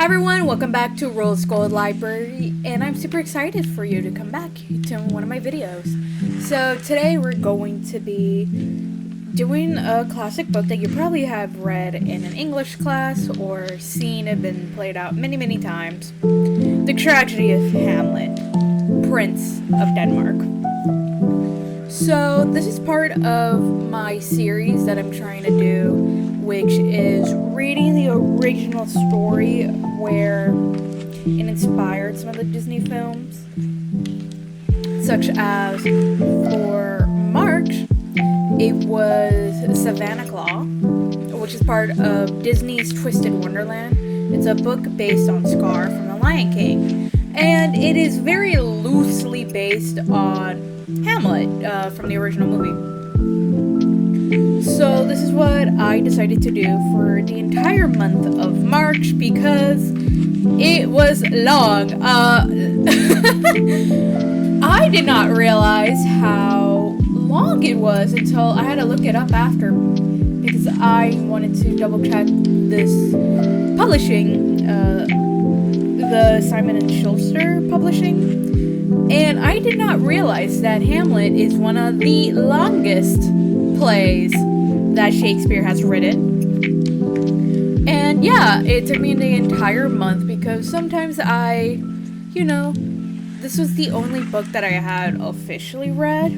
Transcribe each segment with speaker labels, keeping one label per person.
Speaker 1: Hi everyone, welcome back to Rose Gold Library, and I'm super excited for you to come back to one of my videos. So today we're going to be doing a classic book that you probably have read in an English class or seen it been played out many times. The Tragedy of Hamlet, Prince of Denmark. So this is part of my series that I'm trying to do, which is reading the original story where it inspired some of the Disney films, such as for March, it was Savannah Claw, which is part of Disney's Twisted Wonderland. It's a book based on Scar from The Lion King, and it is very loosely based on Hamlet from the original movie. So this is what I decided to do for the entire month of March because it was long. I did not realize how long it was until I had to look it up after because I wanted to double check this publishing, the Simon and Schuster publishing. And I did not realize that Hamlet is one of the longest plays that Shakespeare has written. And yeah, it took me the entire month because sometimes this was the only book that I had officially read.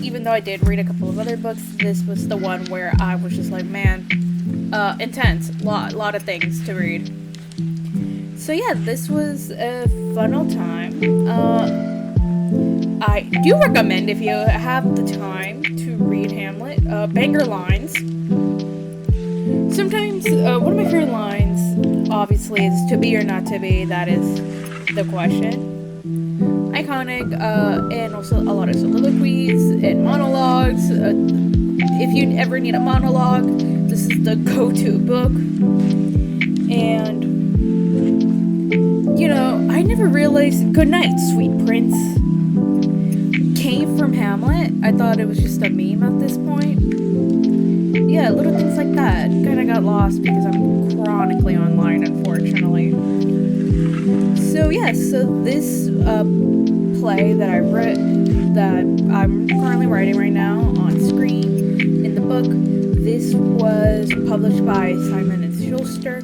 Speaker 1: Even though I did read a couple of other books, this was the one where I was just like, man, intense, lot of things to read. So yeah, this was a fun old time. I do recommend, if you have the time to read Hamlet, banger lines. Sometimes, one of my favorite lines, obviously, is to be or not to be. That is the question. Iconic, and also a lot of soliloquies and monologues. If you ever need a monologue, this is the go-to book. And I never realized "Good night, sweet prince" came from Hamlet. I thought it was just a meme at this point. Yeah, little things like that kind of got lost because I'm chronically online, unfortunately. So this play that I read, that I'm currently writing right now on screen in the book, this was published by Simon and Schuster.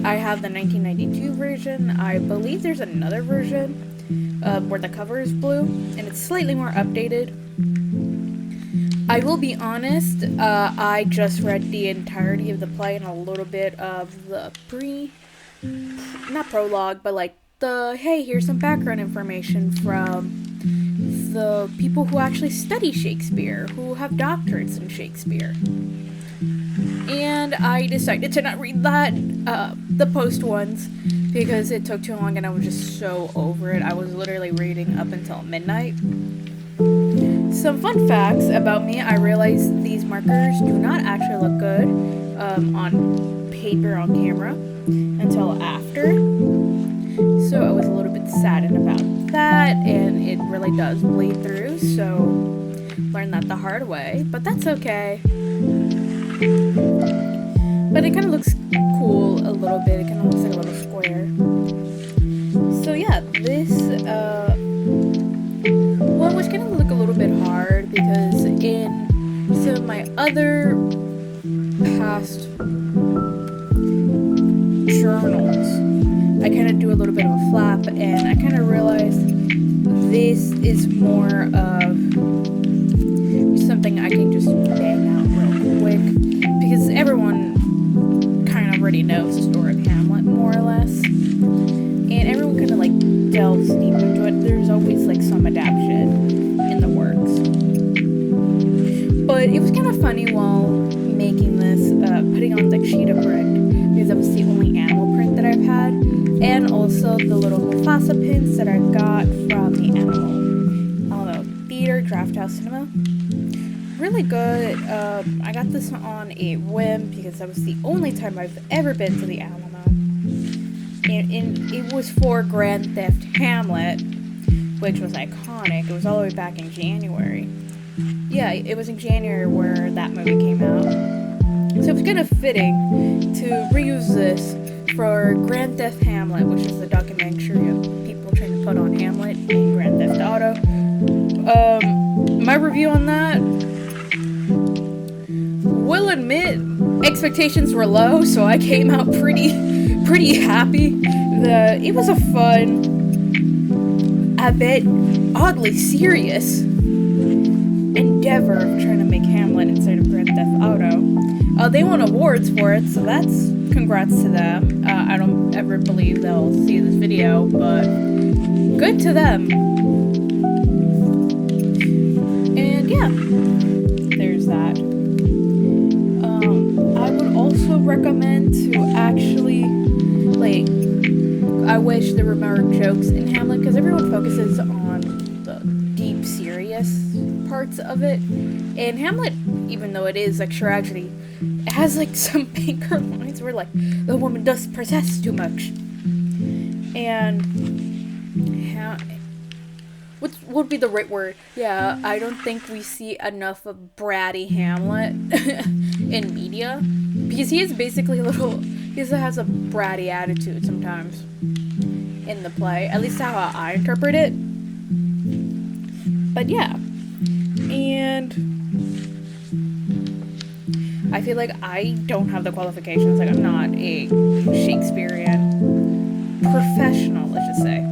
Speaker 1: I have the 1992 version. I believe there's another version where the cover is blue, and it's slightly more updated. I will be honest, I just read the entirety of the play and a little bit of the not prologue, but like hey, here's some background information from the people who actually study Shakespeare, who have doctorates in Shakespeare. And I decided to not read the post ones, because it took too long and I was just so over it. I was literally reading up until midnight. Some fun facts about me: I realized these markers do not actually look good on paper, on camera, until after. So I was a little bit saddened about that, and it really does bleed through, so learned that the hard way, but that's okay. But it kind of looks cool a little bit. It kind of looks like a little square. So yeah, this one was going to look a little bit hard because in some of my other past journals, I kind of do a little bit of a flap, and I kind of realized this is more of something I can just bang out real quick, because everyone kind of already knows the story of Hamlet, more or less, and everyone kind of like delves deep into it. There's always like some adaptation in the works, but it was kind of funny while making this, putting on the cheetah print, because that was the only animal print that I've had, and also the little Mufasa pins that I got from the theater, Draft House Cinema. Really good. I got this on a whim because that was the only time I've ever been to the Alamo, and it was for Grand Theft Hamlet, which was iconic. It was all the way back in January. Yeah, it was in January where that movie came out. So it's kind of fitting to reuse this for Grand Theft Hamlet, which is the documentary of people trying to put on Hamlet in Grand Theft Auto. My review on that, will admit, expectations were low, so I came out pretty happy. It was a fun, a bit oddly serious endeavor of trying to make Hamlet inside of Grand Theft Auto. They won awards for it, so that's congrats to them. I don't ever believe they'll see this video, but good to them. And yeah, there's that. I would also recommend to actually, like, I wish there were more jokes in Hamlet, because everyone focuses on the deep, serious parts of it. And Hamlet, even though it is like tragedy, it has like some bigger lines where like the woman does possess too much. And what would be the right word? Yeah, I don't think we see enough of bratty Hamlet in media, because he is basically he has a bratty attitude sometimes in the play, at least how I interpret it. But yeah, and I feel like I don't have the qualifications. Like, I'm not a Shakespearean professional, let's just say.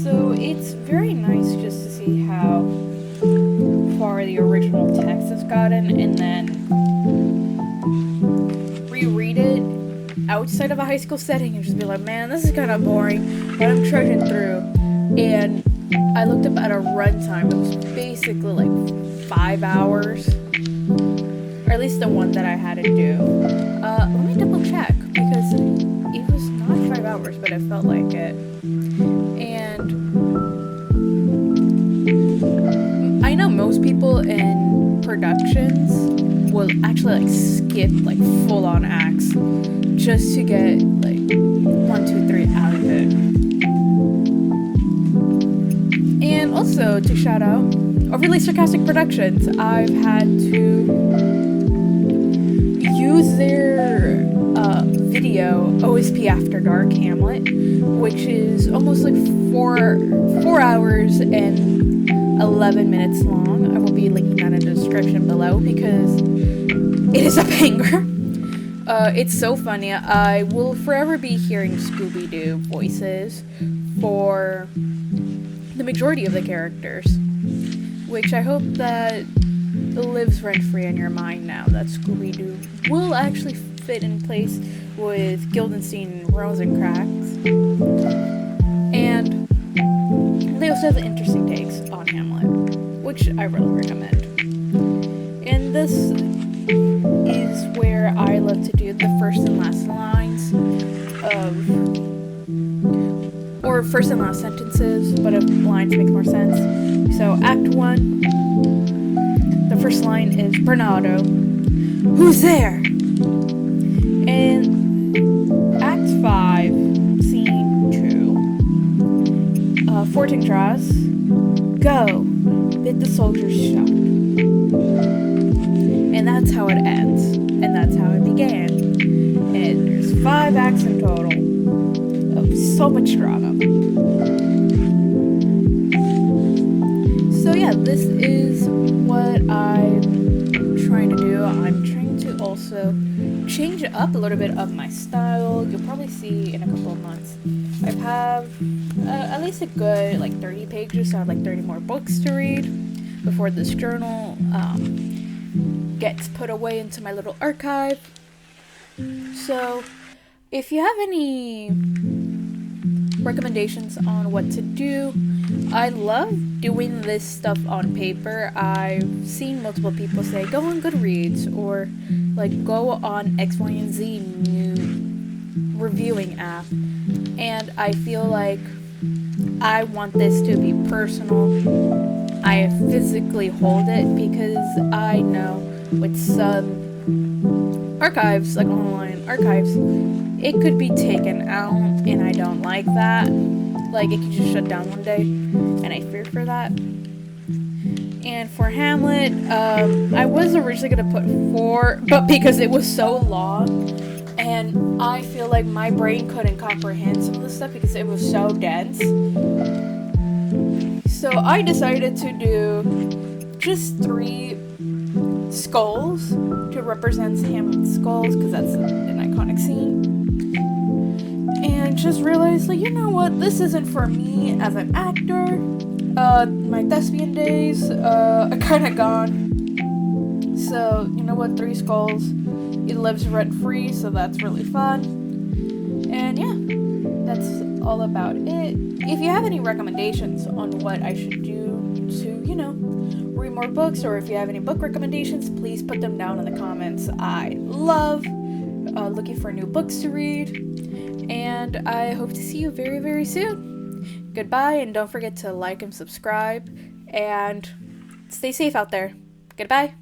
Speaker 1: So it's very nice just to see how far the original text has gotten, and then reread it outside of a high school setting and just be like, man, this is kind of boring, but I'm trudging through. And I looked up at a runtime. It was basically like 5 hours, or at least the one that I had to do. Let me double check, because it was not 5 hours, but it felt like it. And I know most people in productions will actually like skip like full-on acts just to get like 1, 2, 3 out of it. And also to shout out Overly Sarcastic Productions, I've had to use their video OSP After Dark Hamlet, which is almost like 4 hours and 11 minutes long. I will be linking that in the description below because it is a banger. It's so funny. I will forever be hearing Scooby-Doo voices for the majority of the characters, which I hope that lives rent-free in your mind now that Scooby-Doo will actually fit in place with Guildenstern and Rosencrantz. And they also have interesting takes on Hamlet, which I really recommend. And this is where I love to do the first and last lines or first and last sentences, but if lines make more sense. So Act 1, the first line is Bernardo, who's there? And Act 5, Scene 2, Fortinbras, go, bid the soldiers shout. And that's how it ends, and that's how it began. And there's 5 acts in total of so much drama. So yeah, this is what I'm trying to do. I'm trying to also change up a little bit of my style. You'll probably see in a couple of months I have at least a good like 30 pages, so I have like 30 more books to read before this journal gets put away into my little archive. So if you have any recommendations on what to do, I love doing this stuff on paper. I've seen multiple people say go on Goodreads or like go on X, Y, and Z new reviewing app, and I feel like I want this to be personal. I physically hold it because I know with some archives, like online archives, it could be taken out, and I don't like that. Like, it could just shut down one day, and I fear for that. And for Hamlet, I was originally going to put 4, but because it was so long, and I feel like my brain couldn't comprehend some of the stuff because it was so dense. So I decided to do just 3 skulls to represent Hamlet's skulls because that's an iconic scene. And just realized, like, you know what, this isn't for me as an actor. My thespian days are kind of gone. So, you know what, 3 skulls. It lives rent-free, so that's really fun. And yeah, that's all about it. If you have any recommendations on what I should do to, read more books, or if you have any book recommendations, please put them down in the comments. I love looking for new books to read. And I hope to see you very, very soon. Goodbye, and don't forget to like and subscribe, and stay safe out there. Goodbye.